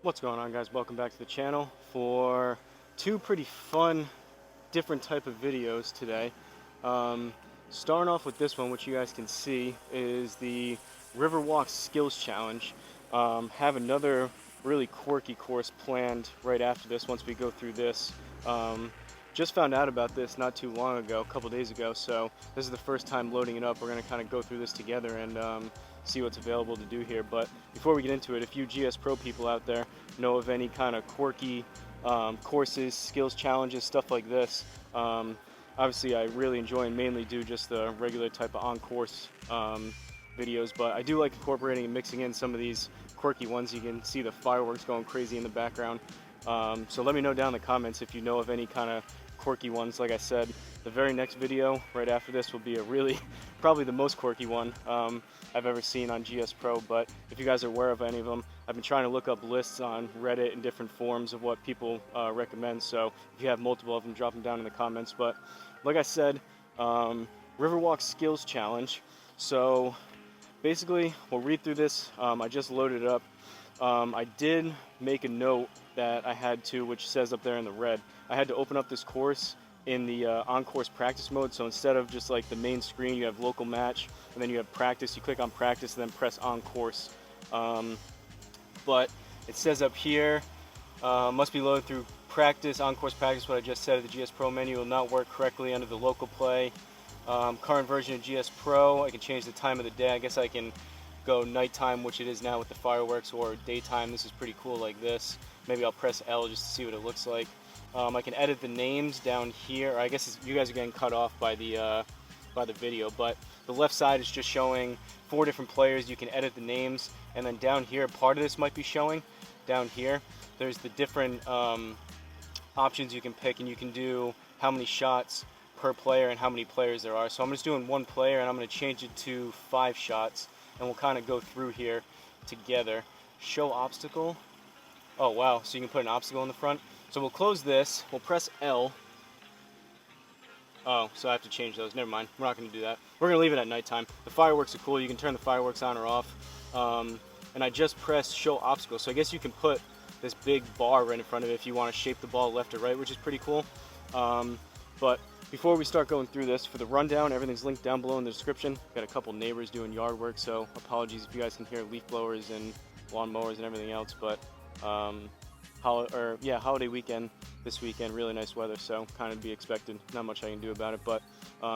What's going on, guys? Welcome back to the channel for two pretty fun different type of videos today. Starting off with this one, which you guys can see is the Riverwalk Skills Challenge. Have another really quirky course planned right after this once we go through this. Just found out about this not too long ago, a couple days ago, so this is the first time loading it up. We're going to kind of go through this together and see what's available to do here. But before we get into it, if you GSPro people out there know of any kind of quirky courses, skills challenges, stuff like this, obviously I really enjoy and mainly do just the regular type of on-course videos, but I do like incorporating and mixing in some of these quirky ones. You can see the fireworks going crazy in the background. So let me know down in the comments if you know of any kind of quirky ones. Like I said, the very next video right after this will be a really, probably the most quirky one I've ever seen on GSPro, but if you guys are aware of any of them, I've been trying to look up lists on Reddit and different forums of what people recommend, so if you have multiple of them, drop them down in the comments. But like I said, Riverwalk Skills Challenge. So basically, we'll read through this. I just loaded it up. I did make a note that I had to, which says up there in the red, I had to open up this course in the on-course practice mode. So instead of just like the main screen, you have local match, and then you have practice. You click on practice and then press on course. But it says up here, must be loaded through practice, on-course practice. What I just said, the GSPro menu will not work correctly under the local play. Current version of GSPro, I can change the time of the day. I guess I can go nighttime, which it is now with the fireworks, or daytime. This is pretty cool like this. Maybe I'll press L just to see what it looks like. I can edit the names down here, or I guess you guys are getting cut off by the video, but the left side is just showing 4 different players. You can edit the names, and then down here, part of this might be showing. Down here, there's the different options you can pick, and you can do how many shots per player and how many players there are. So I'm just doing 1 player, and I'm going to change it to 5 shots, and we'll kind of go through here together. Show obstacle. Oh wow, so you can put an obstacle in the front. So we'll close this, we'll press L. Oh, so I have to change those. Never mind, we're not going to do that. We're going to leave it at nighttime. The fireworks are cool. You can turn the fireworks on or off. And I just pressed show obstacle. So I guess you can put this big bar right in front of it if you want to shape the ball left or right, which is pretty cool. But before we start going through this, for the rundown, everything's linked down below in the description. Got a couple neighbors doing yard work, so apologies if you guys can hear leaf blowers and lawn mowers and everything else. But holiday weekend this weekend, really nice weather, so kind of to be expected. Not much I can do about it, but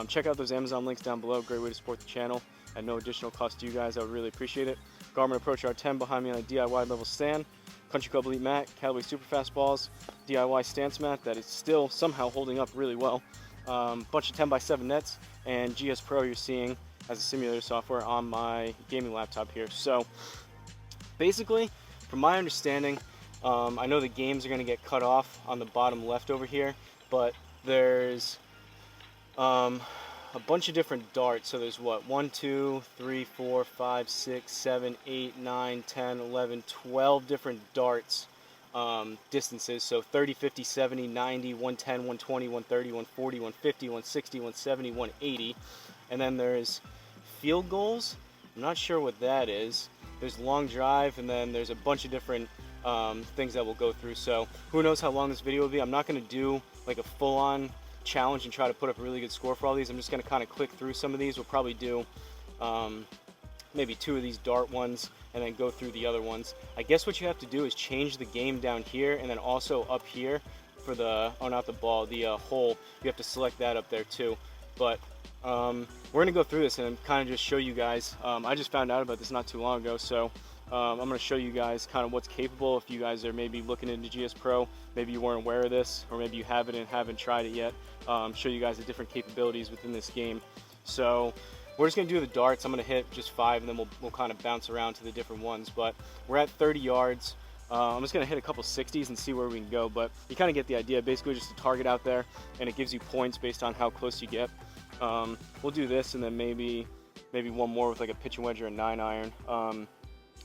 check out those Amazon links down below. Great way to support the channel at no additional cost to you guys. I would really appreciate it. Garmin Approach R10 behind me on a DIY level stand. Country Club Elite mat, Callaway Superfast balls, DIY stance mat that is still somehow holding up really well. Bunch of 10x7 nets, and GSPro you're seeing as a simulator software on my gaming laptop here. So basically, from my understanding, I know the games are going to get cut off on the bottom left over here, but there's a bunch of different darts. So there's what, 1, 2, 3, 4, 5, 6, 7, 8, 9, 10, 11, 12 different darts distances. So 30, 50, 70, 90, 110, 120, 130, 140, 150, 160, 170, 180. And then there's field goals. I'm not sure what that is. There's long drive, and then there's a bunch of different things that we'll go through. So who knows how long this video will be. I'm not going to do like a full-on challenge and try to put up a really good score for all these. I'm just going to kind of click through some of these. We'll probably do maybe 2 of these dart ones and then go through the other ones. I guess what you have to do is change the game down here, and then also up here for the, oh not the ball, the hole, you have to select that up there too. But we're going to go through this and kind of just show you guys. I just found out about this not too long ago, so I'm going to show you guys kind of what's capable. If you guys are maybe looking into GSPro, maybe you weren't aware of this, or maybe you have it and haven't tried it yet, show you guys the different capabilities within this game. So we're just going to do the darts. I'm going to hit just 5, and then we'll kind of bounce around to the different ones. But we're at 30 yards. I'm just going to hit a couple 60s and see where we can go, but you kind of get the idea. Basically just a target out there, and it gives you points based on how close you get. We'll do this, and then maybe one more with like a pitching wedge or a 9-iron.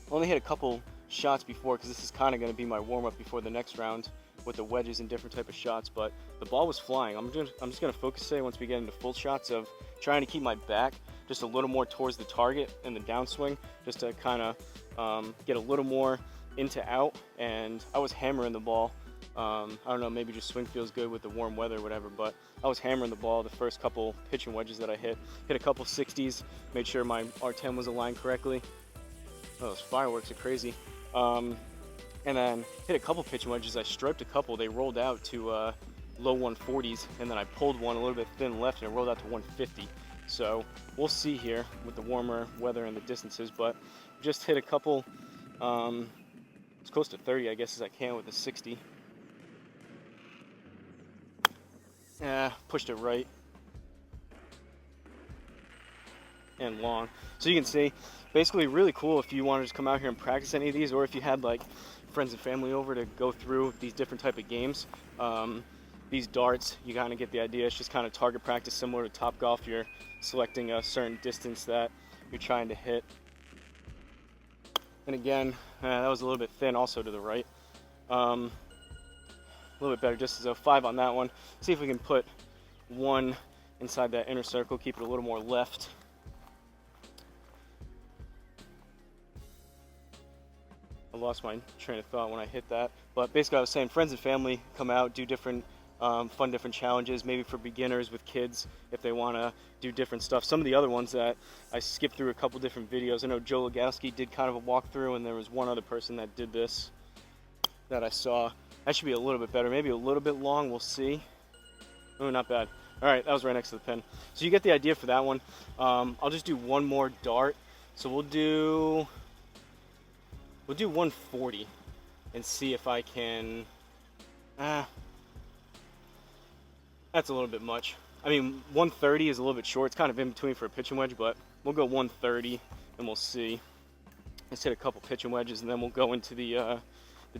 Only hit a couple shots before, because this is kind of going to be my warm-up before the next round with the wedges and different type of shots, but the ball was flying. I'm just going to focus today, once we get into full shots, of trying to keep my back just a little more towards the target in the downswing, just to kind of get a little more into out, and I was hammering the ball. I don't know, maybe just swing feels good with the warm weather or whatever, but I was hammering the ball the first couple pitching wedges that I hit. Hit a couple 60s, made sure my R10 was aligned correctly. Oh, those fireworks are crazy. And then hit a couple pitching wedges. I striped a couple. They rolled out to low 140s, and then I pulled one a little bit thin left, and it rolled out to 150. So we'll see here with the warmer weather and the distances, but just hit a couple, as close to 30, I guess, as I can with a 60. Yeah, pushed it right and long. So you can see, basically really cool if you want to just come out here and practice any of these, or if you had like friends and family over to go through these different type of games. These darts, you kind of get the idea. It's just kind of target practice, similar to Topgolf. You're selecting a certain distance that you're trying to hit. And again, that was a little bit thin also to the right. A little bit better distance, so 5 on that one. See if we can put 1 inside that inner circle, keep it a little more left. I lost my train of thought when I hit that. But basically I was saying friends and family come out, do different fun different challenges, maybe for beginners with kids if they want to do different stuff. Some of the other ones that I skipped through a couple different videos. I know Joe Legowski did kind of a walkthrough, and there was one other person that did this that I saw. That should be a little bit better, maybe a little bit long, we'll see. Oh, not bad. All right, that was right next to the pin. So you get the idea for that one. I'll just do one more dart. So we'll do 140 and see if I can. That's a little bit much. I mean, 130 is a little bit short. It's kind of in between for a pitching wedge, but we'll go 130 and we'll see. Let's hit a couple pitching wedges, and then we'll go into the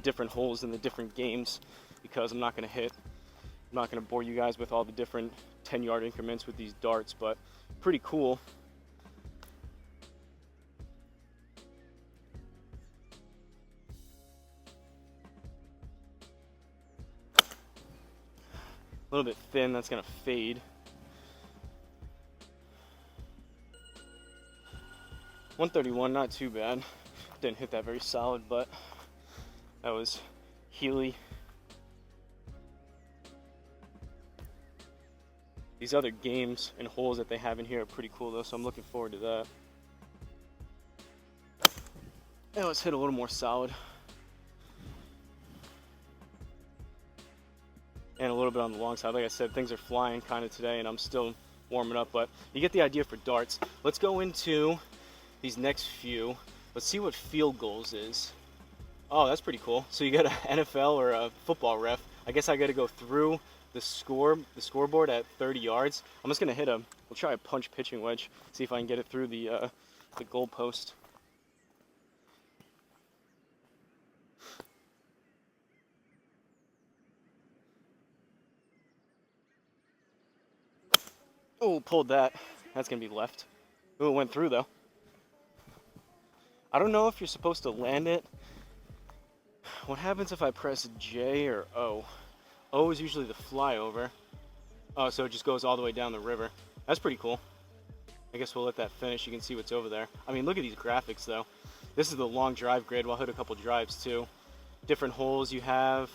different holes in the different games, because I'm not going to bore you guys with all the different 10-yard increments with these darts, but pretty cool. A little bit thin, that's going to fade. 131, not too bad. Didn't hit that very solid, but that was Healy. These other games and holes that they have in here are pretty cool though, so I'm looking forward to that. Now let's hit a little more solid. And a little bit on the long side. Like I said, things are flying kind of today, and I'm still warming up, but you get the idea for darts. Let's go into these next few. Let's see what field goals is. Oh, that's pretty cool. So you got an NFL or a football ref. I guess I got to go through the scoreboard at 30 yards. I'm just gonna hit we'll try a punch pitching wedge, see if I can get it through the goal post. Oh, pulled that. That's gonna be left. Oh, it went through though. I don't know if you're supposed to land it. What happens if I press J or O? O is usually the flyover. Oh, so it just goes all the way down the river. That's pretty cool. I guess we'll let that finish. You can see what's over there. I mean, look at these graphics though. This is the long drive grid. We'll hit a couple drives too. Different holes you have.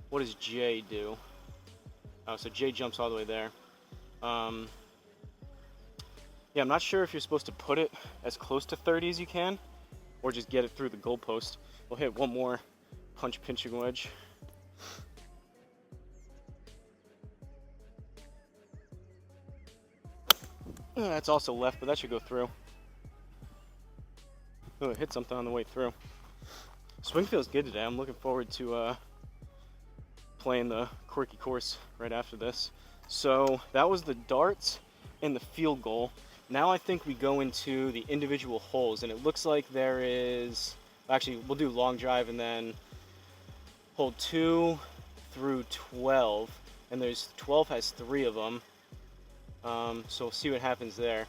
What does J do? Oh, so J jumps all the way there. Yeah, I'm not sure if you're supposed to put it as close to 30 as you can, or just get it through the goalpost. We'll hit one more punch pinching wedge. That's also left, but that should go through. Oh, it hit something on the way through. Swing feels good today. I'm looking forward to playing the quirky course right after this. So that was the darts and the field goal. Now I think we go into the individual holes, and it looks like there is, actually we'll do long drive and then hole 2 through 12, and there's 12 has 3 of them. So we'll see what happens there.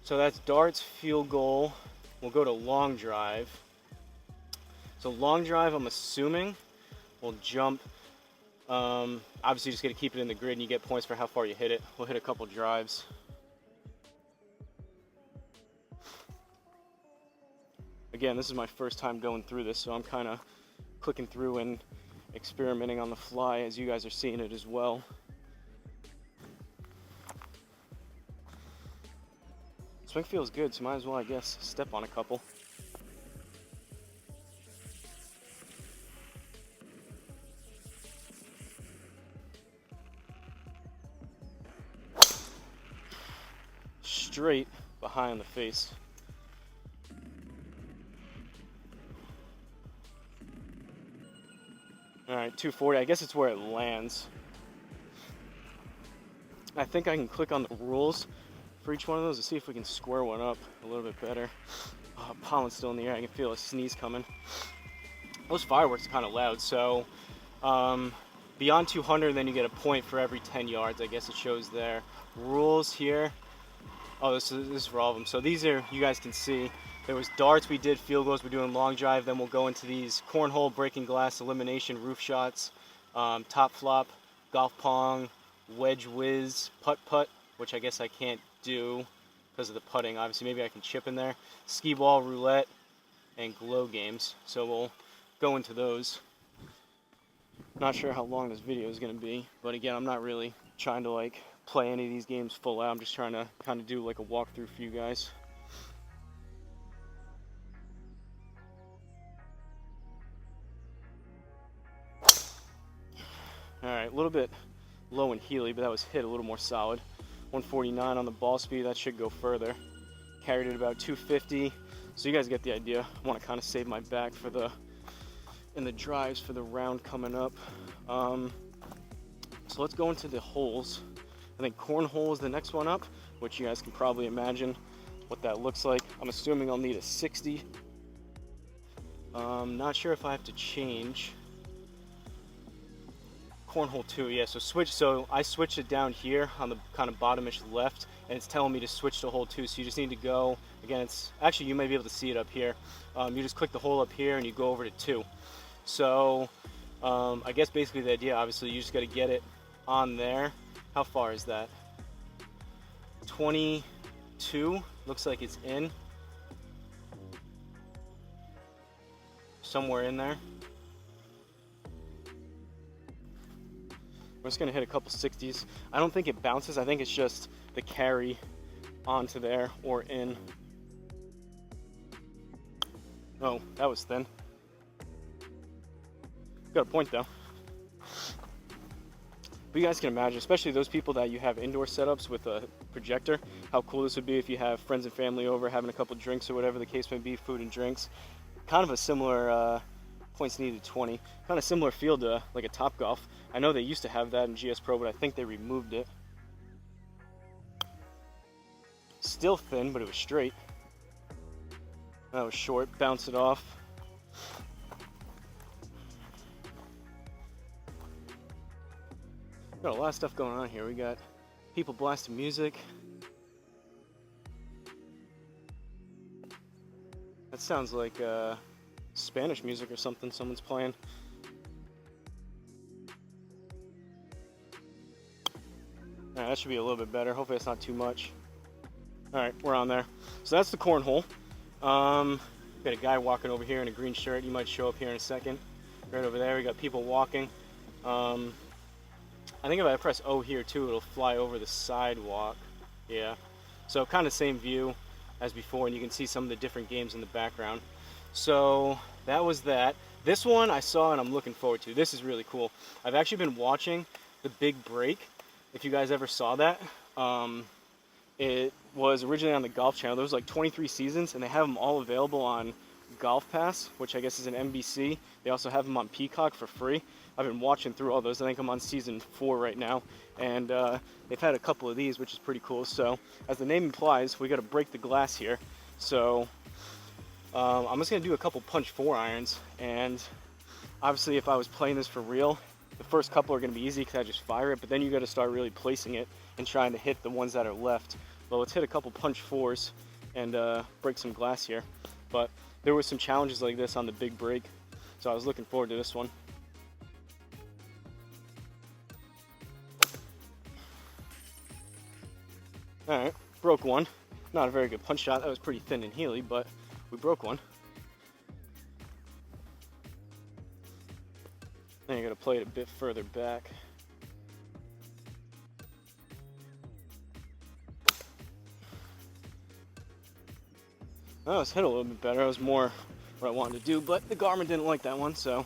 So that's darts, field goal. We'll go to long drive. So long drive, I'm assuming we'll jump. Obviously just gotta keep it in the grid, and you get points for how far you hit it. We'll hit a couple drives. again, this is my first time going through this, so I'm kind of clicking through and experimenting on the fly as you guys are seeing it as well. Swing feels good, so might as well, I guess, step on a couple. Straight behind the face. All right, 240. I guess it's where it lands. I think I can click on the rules for each one of those to see if we can square one up a little bit better. Oh, pollen's still in the air. I can feel a sneeze coming. Those fireworks are kind of loud, so beyond 200, then you get a point for every 10 yards. I guess it shows there. Rules here. Oh, this is for all of them. So these are, you guys can see, there was darts we did, field goals we're doing, long drive, then we'll go into these cornhole, breaking glass, elimination, roof shots, top flop, golf pong, wedge whiz, putt, which I guess I can't do because of the putting. Obviously, maybe I can chip in there. Skee ball, roulette, and glow games. So we'll go into those. Not sure how long this video is going to be, but again, I'm not really trying to like play any of these games full out. I'm just trying to kind of do like a walkthrough for you guys. All right, a little bit low and heely, but that was hit a little more solid. 149 on the ball speed, that should go further. Carried it about 250, so you guys get the idea. I want to kind of save my back for the drives for the round coming up. So let's go into the holes. I think cornhole is the next one up, which you guys can probably imagine what that looks like. I'm assuming I'll need a 60. Not sure if I have to change. Cornhole 2, yeah, so I switched it down here on the kind of bottomish left, and it's telling me to switch to hole 2, so you just need to go, again, it's, actually you may be able to see it up here. You just click the hole up here and you go over to 2. So, I guess basically the idea, obviously, you just got to get it on there. How far is that? 22, looks like it's in. Somewhere in there. We're just gonna hit a couple 60s. I don't think it bounces, I think it's just the carry onto there or in. Oh, that was thin. Got a point though. But you guys can imagine, especially those people that you have indoor setups with a projector, how cool this would be if you have friends and family over having a couple drinks or whatever the case may be, food and drinks. Kind of a similar points needed 20, kind of similar feel to like a Topgolf. I know they used to have that in GSPro, but I think they removed it. Still thin, but it was straight. That was short, bounce it off. Got a lot of stuff going on here. We got people blasting music. That sounds like Spanish music or something someone's playing. Alright, that should be a little bit better. Hopefully it's not too much. Alright, we're on there. So that's the cornhole. Got a guy walking over here in a green shirt. He might show up here in a second. Right over there, we got people walking. I think if I press O here too, it'll fly over the sidewalk. Yeah. So kind of same view as before, and you can see some of the different games in the background. So that was that. This one I saw and I'm looking forward to. This is really cool. I've actually been watching The Big Break. If you guys ever saw that, it was originally on the Golf Channel. There was like 23 seasons, and they have them all available on Golf Pass, which I guess is an NBC. They also have them on Peacock for free. I've been watching through all those. I think I'm on season 4 right now, and they've had a couple of these, which is pretty cool. So, as the name implies, we got to break the glass here. So, I'm just gonna do a couple punch 4 irons, and obviously, if I was playing this for real, the first couple are going to be easy because I just fire it, but then you got to start really placing it and trying to hit the ones that are left. Well, let's hit a couple punch 4s and break some glass here. But there were some challenges like this on the Big Break, so I was looking forward to this one. Alright, broke one. Not a very good punch shot. That was pretty thin and heely, but we broke one. And you're going to play it a bit further back. Oh, it's hit a little bit better. It was more what I wanted to do, but the Garmin didn't like that one, so.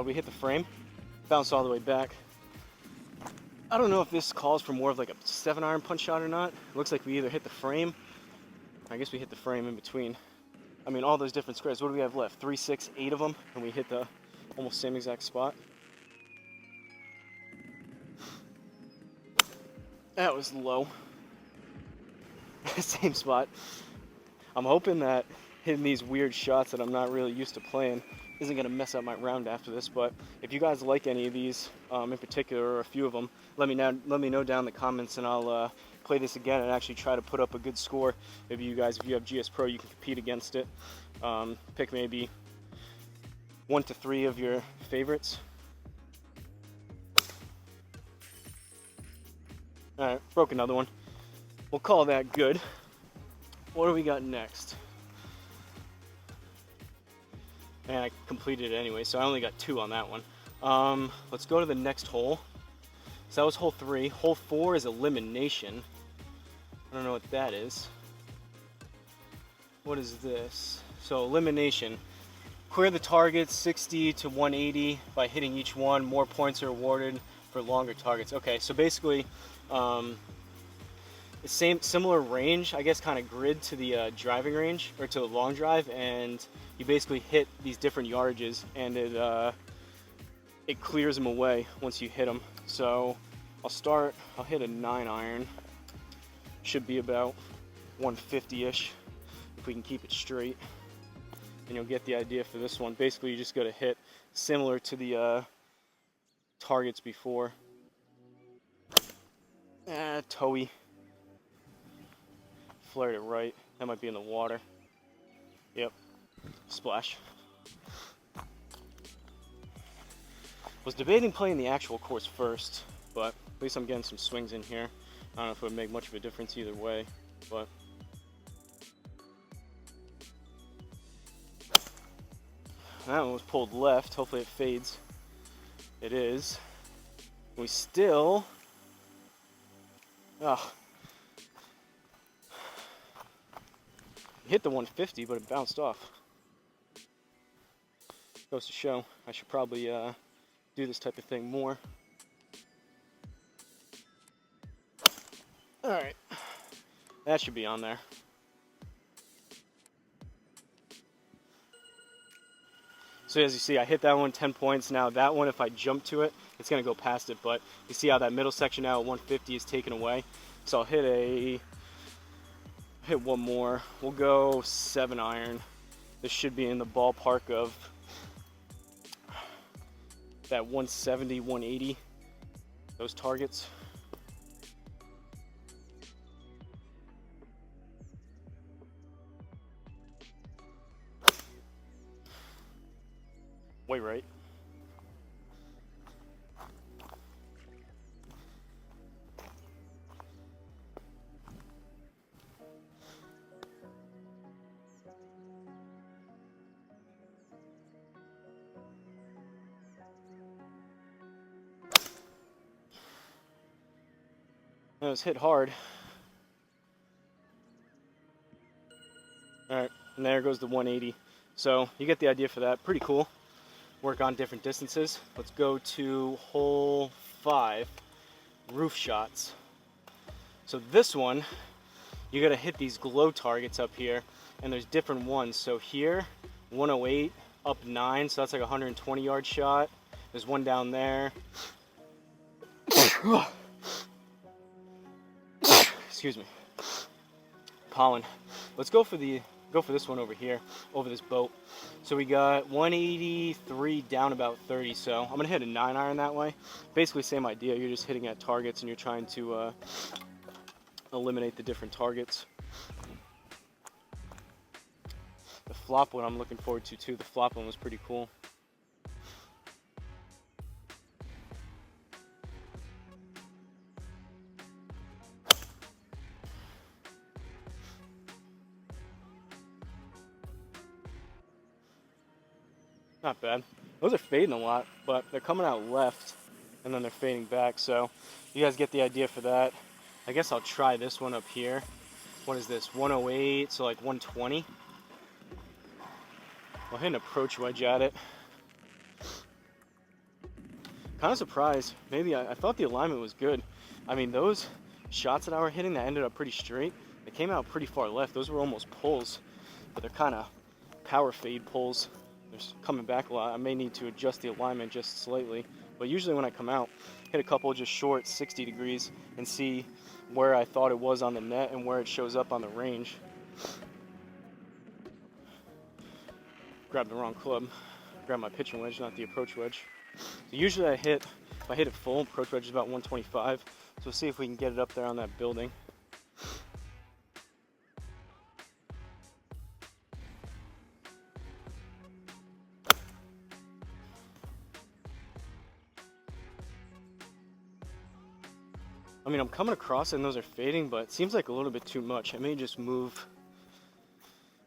We hit the frame, bounced all the way back. I don't know if this calls for more of like a 7-iron punch shot or not. It looks like we either hit the frame, I guess we hit the frame in between. I mean, all those different squares. What do we have left? 3, 6, 8 of them, and we hit the almost same exact spot. That was low. Same spot. I'm hoping that hitting these weird shots that I'm not really used to playing isn't going to mess up my round after this, but if you guys like any of these in particular, or a few of them, let me know down in the comments, and I'll play this again and actually try to put up a good score. Maybe you guys, if you have GSPro, you can compete against it. Pick maybe 1 to 3 of your favorites. Alright, broke another one. We'll call that good. What do we got next? And I completed it anyway, so I only got 2 on that one. Let's go to the next hole. So that was hole 3. Hole 4 is elimination. I don't know what that is. What is this? So elimination. Clear the targets 60 to 180 by hitting each one. More points are awarded for longer targets. Okay, so basically, similar range, I guess, kind of grid to the driving range, or to the long drive, and you basically hit these different yardages, and it clears them away once you hit them. So I'll hit a 9-iron. Should be about 150-ish if we can keep it straight, and you'll get the idea for this one. Basically, you just got to hit similar to the targets before. Toey. Flared it right. That might be in the water. Yep. Splash. Was debating playing the actual course first, but at least I'm getting some swings in here. I don't know if it would make much of a difference either way, but that one was pulled left. Hopefully it fades. It is. We still... hit the 150, but it bounced off. Goes to show I should probably do this type of thing more. Alright, that should be on there. So as you see, I hit that one 10 points. Now that one, if I jump to it, it's going to go past it, but you see how that middle section now at 150 is taken away. So I'll hit one more. We'll go 7-iron. This should be in the ballpark of that 170, 180, those targets. Way right. It was hit hard. Alright, and there goes the 180. So you get the idea for that. Pretty cool. Work on different distances. Let's go to hole 5, roof shots. So this one, you gotta hit these glow targets up here, and there's different ones. So here, 108, up 9, so that's like a 120-yard shot. There's one down there. Excuse me. Pollen. Let's go for this one over here, over this boat. So we got 183 down about 30, so I'm gonna hit a 9-iron that way. Basically same idea, you're just hitting at targets and you're trying to eliminate the different targets. The flop one I'm looking forward to too. The flop one was pretty cool. Not bad. Those are fading a lot, but they're coming out left and then they're fading back, so you guys get the idea for that. I guess I'll try this one up here. What is this, 108, so like 120? I'll hit an approach wedge at it. Kind of surprised. Maybe I thought the alignment was good. I mean, those shots that I were hitting that ended up pretty straight, they came out pretty far left. Those were almost pulls, but they're kind of power fade pulls. They're coming back a lot. I may need to adjust the alignment just slightly, but usually when I come out, hit a couple just short 60 degrees and see where I thought it was on the net and where it shows up on the range. Grab the wrong club. Grab my pitching wedge, not the approach wedge. So usually if I hit it full, approach wedge is about 125. So we'll see if we can get it up there on that building. I mean, I'm coming across and those are fading, but it seems like a little bit too much. I may just move,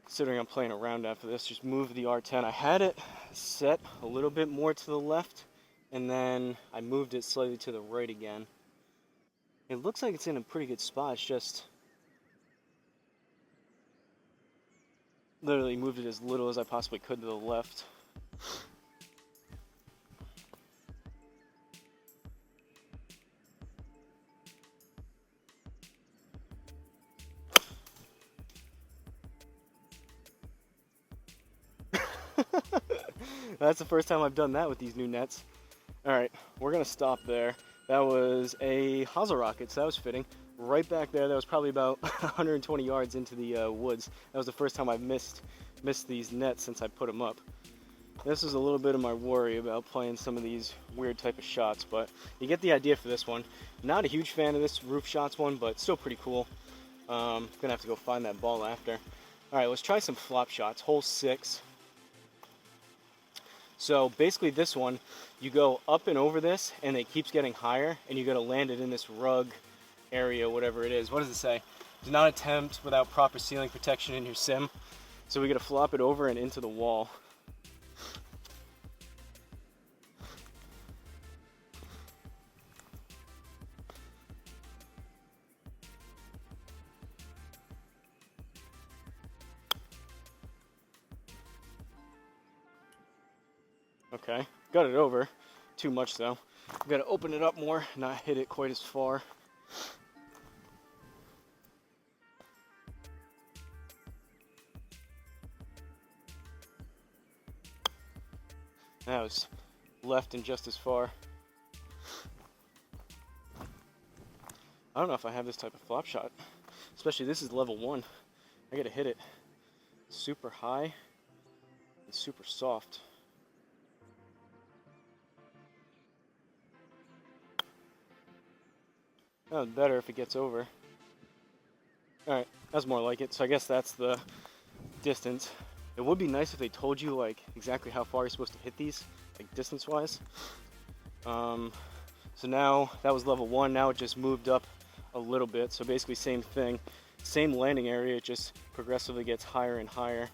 considering I'm playing around after this, just move the R10. I had it set a little bit more to the left, and then I moved it slightly to the right again. It looks like it's in a pretty good spot. It's just literally moved it as little as I possibly could to the left. That's the first time I've done that with these new nets. Alright, we're going to stop there. That was a Hosel rocket, so that was fitting. Right back there, that was probably about 120 yards into the woods. That was the first time I've missed these nets since I put them up. This is a little bit of my worry about playing some of these weird type of shots, but you get the idea for this one. Not a huge fan of this roof shots one, but still pretty cool. Gonna have to go find that ball after. Alright, let's try some flop shots. Hole 6. So basically this one, you go up and over this and it keeps getting higher and you gotta land it in this rug area, whatever it is. What does it say? Do not attempt without proper ceiling protection in your sim. So we gotta flop it over and into the wall. Okay, got it over. Too much though. I've got to open it up more, not hit it quite as far. That was left and just as far. I don't know if I have this type of flop shot. Especially this is level 1. I gotta hit it super high and super soft. That was better if it gets over. Alright, that's more like it. So I guess that's the distance. It would be nice if they told you like exactly how far you're supposed to hit these, like distance wise. So now that was level 1, now it just moved up a little bit. So basically same thing, same landing area, it just progressively gets higher and higher.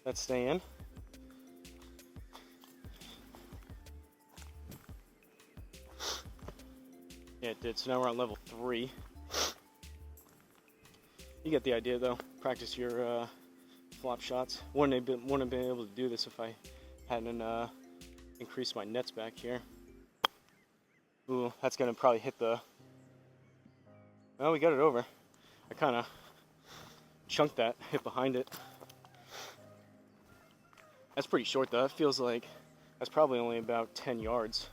Let's stay in. Yeah, it did. So now we're on level 3. You get the idea though. Practice your flop shots. Wouldn't have been able to do this if I hadn't increased my nets back here. Ooh, that's gonna probably hit the... Well, we got it over. I kind of chunked that, hit behind it. That's pretty short though. It feels like that's probably only about 10 yards.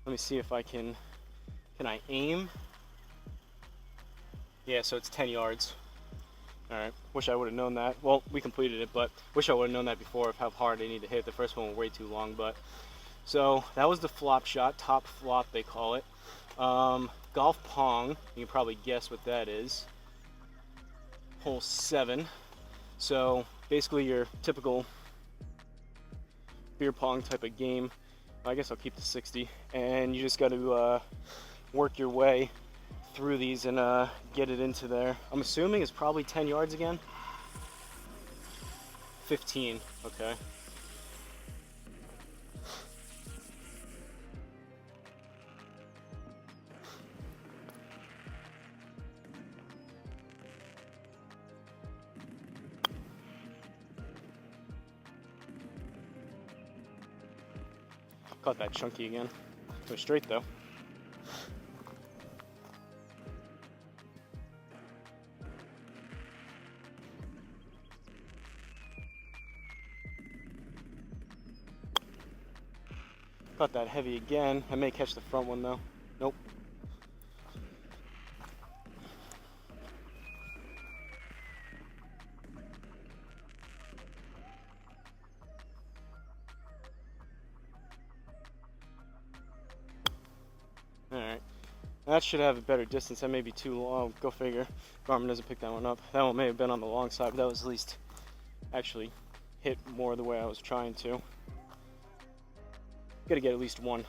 Let me see if I can I aim? Yeah, so it's 10 yards. Alright, wish I would have known that. Well, we completed it, but wish I would have known that before of how hard I need to hit. The first one was way too long, but... So, that was the flop shot, top flop they call it. Golf pong, you can probably guess what that is. Hole 7. So, basically your typical beer pong type of game. I guess I'll keep the 60, and you just got to work your way through these and get it into there. I'm assuming it's probably 10 yards again. 15, okay. Caught that chunky again. Go straight though. Caught that heavy again. I may catch the front one though. Nope. Alright. That should have a better distance. That may be too long. Go figure. Garmin doesn't pick that one up. That one may have been on the long side, but that was at least actually hit more the way I was trying to. Gotta get at least one.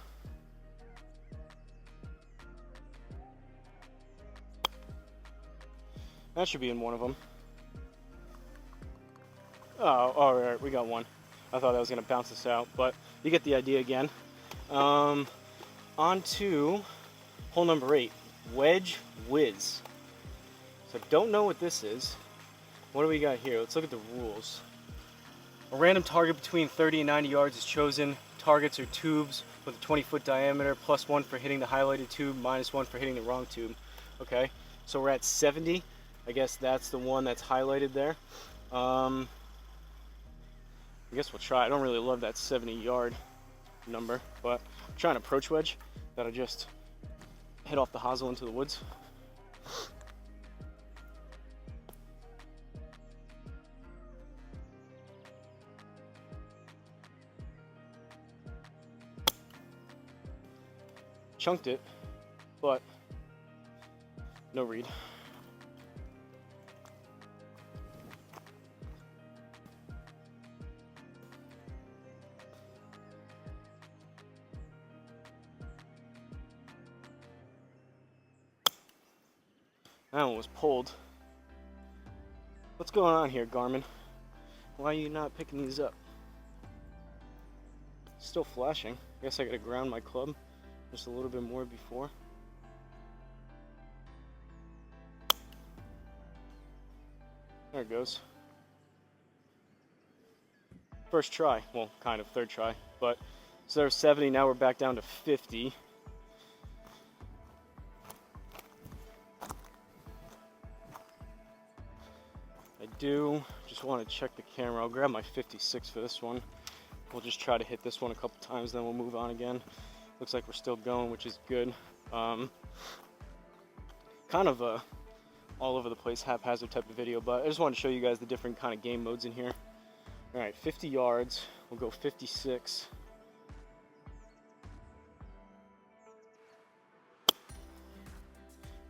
That should be in one of them. Oh, alright, we got one. I thought that was gonna bounce us out, but you get the idea again. On to hole number 8, Wedge Whiz. So I don't know what this is. What do we got here? Let's look at the rules. A random target between 30 and 90 yards is chosen. Targets are tubes with a 20-foot diameter, +1 for hitting the highlighted tube, -1 for hitting the wrong tube. Okay, so we're at 70. I guess that's the one that's highlighted there. I guess we'll try. I don't really love that 70-yard number, but I'm trying to approach wedge that'll just hit off the Hosel into the woods. Chunked it, but no read. That one was pulled. What's going on here, Garmin? Why are you not picking these up? Still flashing. I guess I gotta ground my club just a little bit more before. There it goes. First try, well, kind of third try, but so there's 70, now we're back down to 50. I do just want to check the camera. I'll grab my 56 for this one. We'll just try to hit this one a couple times, then we'll move on again. Looks like we're still going, which is good. Kind of a all over the place haphazard type of video, but I just wanted to show you guys the different kind of game modes in here. All right, 50 yards. We'll go 56.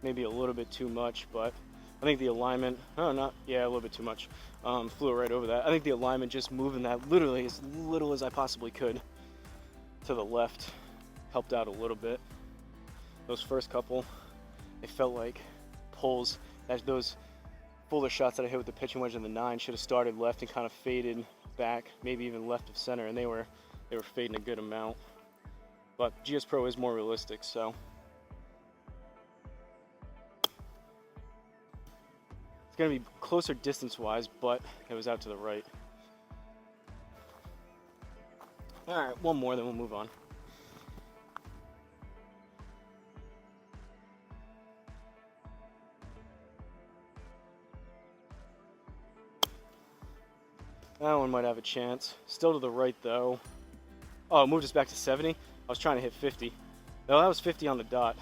Maybe a little bit too much, but I think the alignment, oh, not, yeah, a little bit too much. Flew right over that. I think the alignment, just moving that literally as little as I possibly could to the left, helped out a little bit. Those first couple, they felt like pulls. Those fuller shots that I hit with the pitching wedge in the 9 should have started left and kind of faded back, maybe even left of center, and they were fading a good amount. But GSPro is more realistic, so. It's gonna be closer distance-wise, but it was out to the right. All right, one more, then we'll move on. That one might have a chance. Still to the right though. Oh, it moved us back to 70. I was trying to hit 50. No, that was 50 on the dot.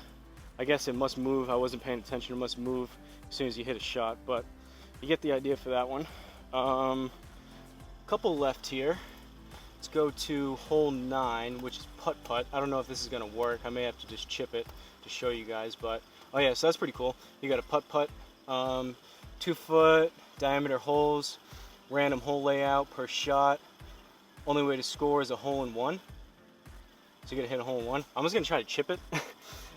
I guess it must move. I wasn't paying attention. It must move as soon as you hit a shot, but you get the idea for that one. Couple left here. Let's go to hole 9, which is putt-putt. I don't know if this is gonna work. I may have to just chip it to show you guys, but oh yeah, so that's pretty cool. You got a putt-putt, 2-foot diameter holes, random hole layout per shot. Only way to score is a hole-in-one. So you're gonna hit a hole-in-one. I'm just gonna try to chip it.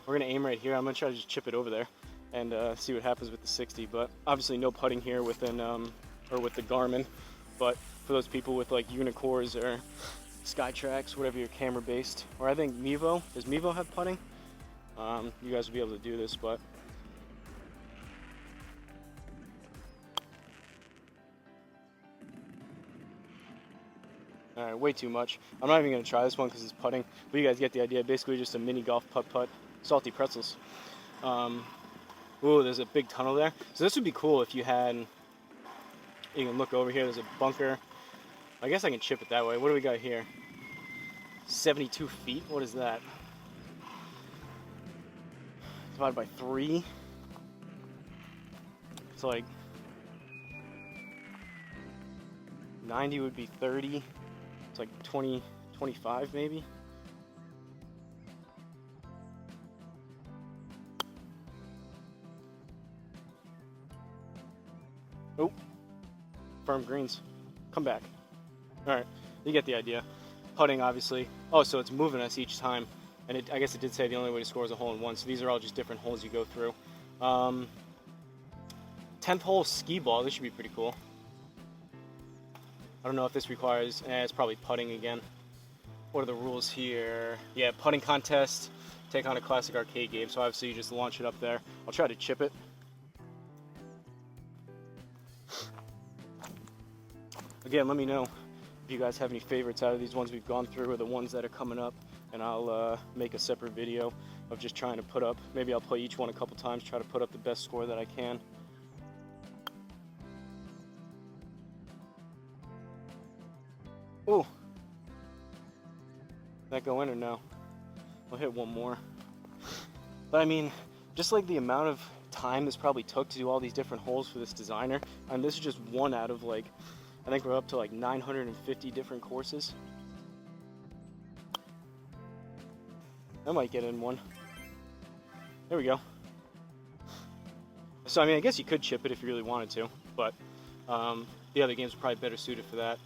We're gonna aim right here. I'm gonna try to just chip it over there. and see what happens with the 60. But obviously no putting here within or with the Garmin. But for those people with like Unicores or Skytrax, whatever your camera based, or I think Mevo, does Mevo have putting? You guys will be able to do this, but all right, way too much. I'm not even gonna try this one because it's putting, but you guys get the idea. Basically just a mini golf putt, salty pretzels. Ooh, there's a big tunnel there. So this would be cool if you had, you can look over here, there's a bunker. I guess I can chip it that way. What do we got here? 72 feet, what is that? Divided by 3. It's like 90 would be 30. It's like 20, 25 maybe. Oh, firm greens. Come back. All right, you get the idea. Putting, obviously. Oh, so it's moving us each time. And I guess it did say the only way to score is a hole in one. So these are all just different holes you go through. 10th hole skee ball. This should be pretty cool. I don't know if this requires, it's probably putting again. What are the rules here? Yeah, putting contest. Take on a classic arcade game. So obviously you just launch it up there. I'll try to chip it. Again, let me know if you guys have any favorites out of these ones we've gone through or the ones that are coming up, and I'll make a separate video of just trying to put up, maybe I'll play each one a couple times, try to put up the best score that I can. Ooh, that go in or no? I'll hit one more. But I mean, just like the amount of time this probably took to do all these different holes for this designer, and this is just one out of like, I think we're up to like 950 different courses. I might get in one. There we go. So I mean, I guess you could chip it if you really wanted to, but the other games are probably better suited for that.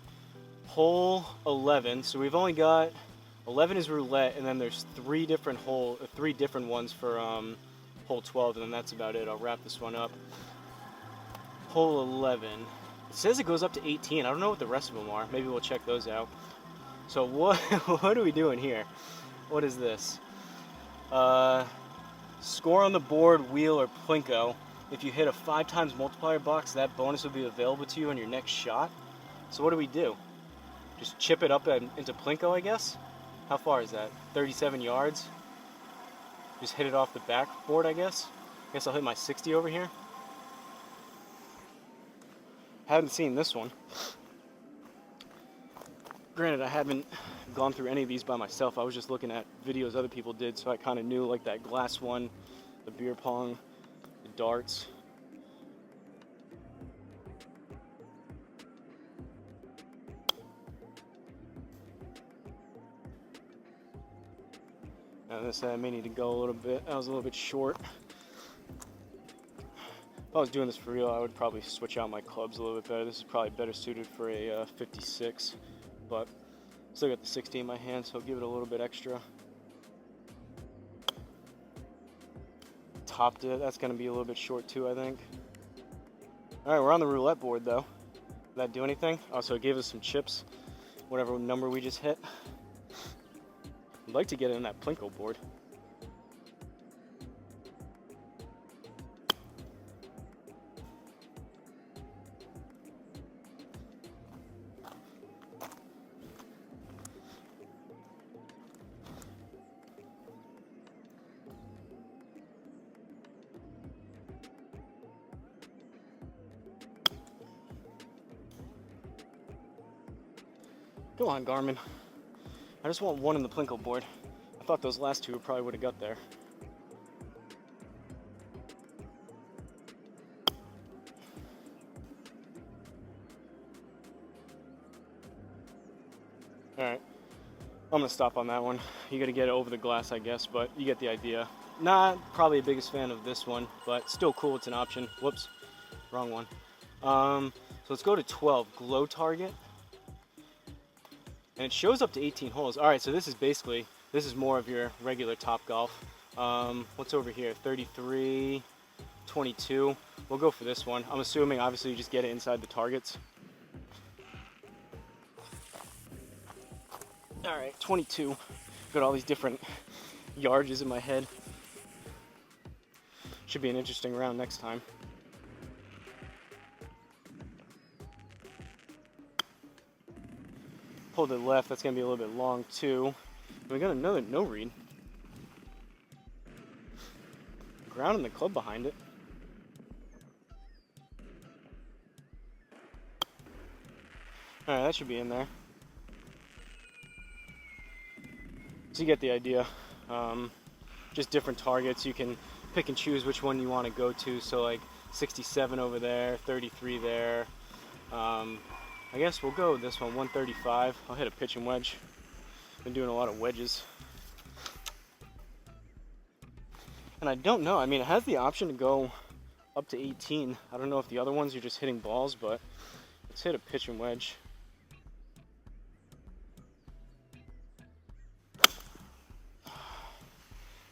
Hole 11. So we've only got 11 is roulette, and then there's three different ones for hole 12, and then that's about it. I'll wrap this one up. Hole 11. It says it goes up to 18. I don't know what the rest of them are. Maybe we'll check those out. So what are we doing here? What is this? Score on the board, wheel, or plinko. If you hit a 5 times multiplier box, that bonus will be available to you on your next shot. So what do we do? Just chip it up into plinko, I guess? How far is that? 37 yards? Just hit it off the backboard, I guess? I guess I'll hit my 60 over here. Haven't seen this one. Granted, I haven't gone through any of these by myself. I was just looking at videos other people did, so I kind of knew like that glass one, the beer pong, the darts. Now this I may need to go a little bit. I was a little bit short. If I was doing this for real, I would probably switch out my clubs a little bit better. This is probably better suited for a 56, but still got the 60 in my hand, so I'll give it a little bit extra. Topped it. That's going to be a little bit short too, I think. All right, we're on the roulette board though. Did that do anything? Oh, so it gave us some chips, whatever number we just hit. I'd like to get it in that plinko board. Go on, Garmin. I just want one in the plinko board. I thought those last two probably would have got there. Alright, I'm gonna stop on that one. You gotta get it over the glass, I guess, but you get the idea. Not probably the biggest fan of this one, but still cool, it's an option. Whoops, wrong one. So let's go to 12, glow target. And it shows up to 18 holes. All right, so this is more of your regular Top Golf. What's over here? 33, 22. We'll go for this one. I'm assuming obviously you just get it inside the targets. All right, 22. Got all these different yardages in my head. Should be an interesting round next time. Pulled it left, that's gonna be a little bit long too. We got another no read. Ground in the club behind it. All right, that should be in there. So you get the idea. Just different targets. You can pick and choose which one you want to go to. So like 67 over there, 33 there. I guess we'll go with this one, 135. I'll hit a pitch and wedge. Been doing a lot of wedges. And I don't know, I mean, it has the option to go up to 18. I don't know if the other ones you're just hitting balls, but let's hit a pitch and wedge.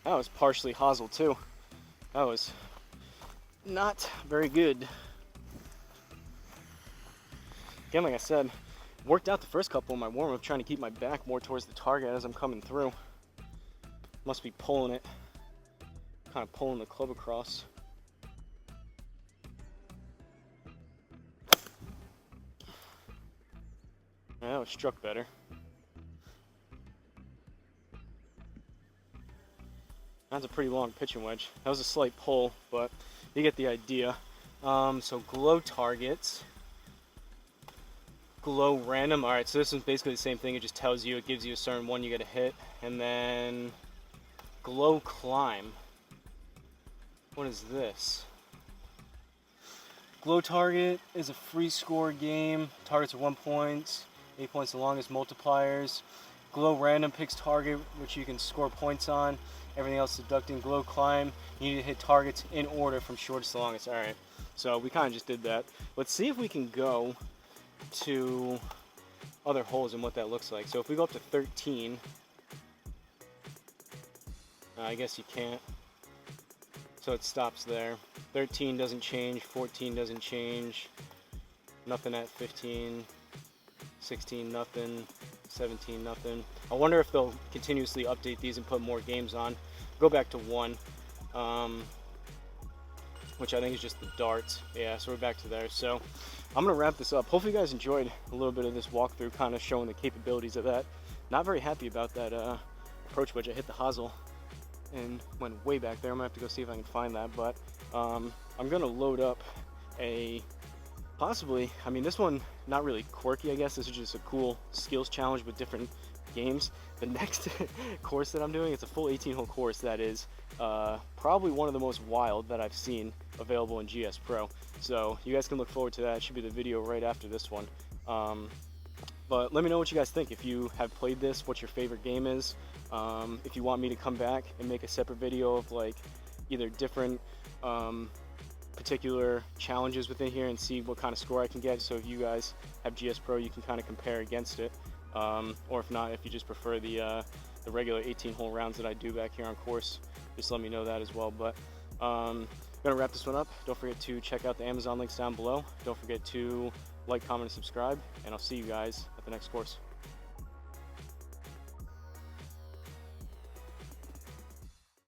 That was partially Hosel too. That was not very good. Again, like I said, worked out the first couple of my warm-up, trying to keep my back more towards the target as I'm coming through. Must be pulling it, kind of pulling the club across. Yeah, that was struck better. That's a pretty long pitch and wedge. That was a slight pull, but you get the idea. So glow targets. Glow random. Alright, so this is basically the same thing. It just tells you, it gives you a certain one you gotta hit. And then glow climb. What is this? Glow target is a free score game. Targets are 1 point, 8 points the longest, multipliers. Glow random picks target, which you can score points on. Everything else deducting. Glow climb, you need to hit targets in order from shortest to longest. Alright, so we kind of just did that. Let's see if we can go to other holes and what that looks like. So if we go up to 13, I guess you can't. So it stops there. 13 doesn't change, 14 doesn't change, nothing at 15, 16 nothing, 17 nothing. I wonder if they'll continuously update these and put more games on. Go back to 1, which I think is just the darts. Yeah, so we're back to there. So I'm gonna wrap this up. Hopefully you guys enjoyed a little bit of this walkthrough, kind of showing the capabilities of that. Not very happy about that approach wedge. I hit the Hosel and went way back there. I'm gonna have to go see if I can find that, but I'm gonna load up a possibly, I mean, this one not really quirky, I guess. This is just a cool skills challenge with different games. The next course that I'm doing, it's a full 18-hole course that is probably one of the most wild that I've seen available in GSPro. So you guys can look forward to that. It should be the video right after this one. But let me know what you guys think. If you have played this, what your favorite game is. If you want me to come back and make a separate video of like either different particular challenges within here and see what kind of score I can get. So if you guys have GSPro, you can kind of compare against it. Or if not, if you just prefer the regular 18-hole rounds that I do back here on course, just let me know that as well. But I'm gonna wrap this one up. Don't forget to check out the Amazon links down below. Don't forget to like, comment, and subscribe, and I'll see you guys at the next course.